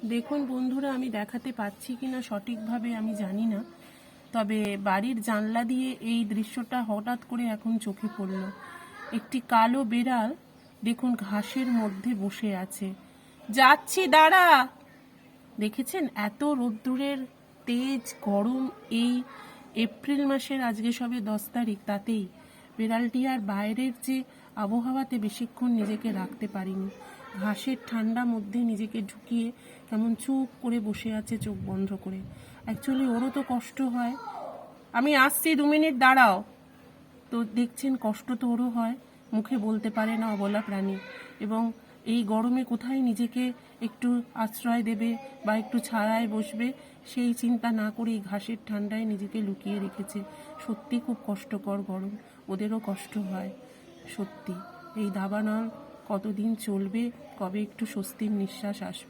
দেখুন বন্ধুরা, আমি দেখাতে পাচ্ছি কিনা সঠিকভাবে আমি জানি না, তবে বাড়ির জানলা দিয়ে এই দৃশ্যটা হঠাৎ করে এখন চোখে পড়ল। একটি কালো বেড়াল দেখুন ঘাসের মধ্যে বসে আছে। যাচ্ছি, দাঁড়া। দেখেছেন, এত রোদ্দুরের তেজ গরম এই এপ্রিল মাসের, আজকে সবে 10 তারিখ, তাতেই বিড়ালটি আর বাইরের যে আবহাওয়াতে বেশিক্ষণ নিজেকে রাখতে পারিনি। ঘাসের ঠান্ডা মধ্যে নিজেকে ঢুকিয়ে কেমন চুপ করে বসে আছে, চোখ বন্ধ করে। অ্যাকচুয়ালি ওরও তো কষ্ট হয়। আমি আসছি, 2 মিনিট দাঁড়াও। তো দেখছেন, কষ্ট তো ওরও হয়, মুখে বলতে পারে না, অবলা প্রাণী। এবং এই গরমে কোথায় নিজেকে একটু আশ্রয় দেবে বা একটু ছায়ায় বসবে, সেই চিন্তা না করে এই ঘাসের ঠান্ডায় নিজেকে লুকিয়ে রেখেছে। সত্যি খুব কষ্টকর গরম, ওদেরও কষ্ট হয় সত্যি। এই দাবানল কতদিন চলবে, কবে একটু স্বস্তির নিঃশ্বাস আসবে।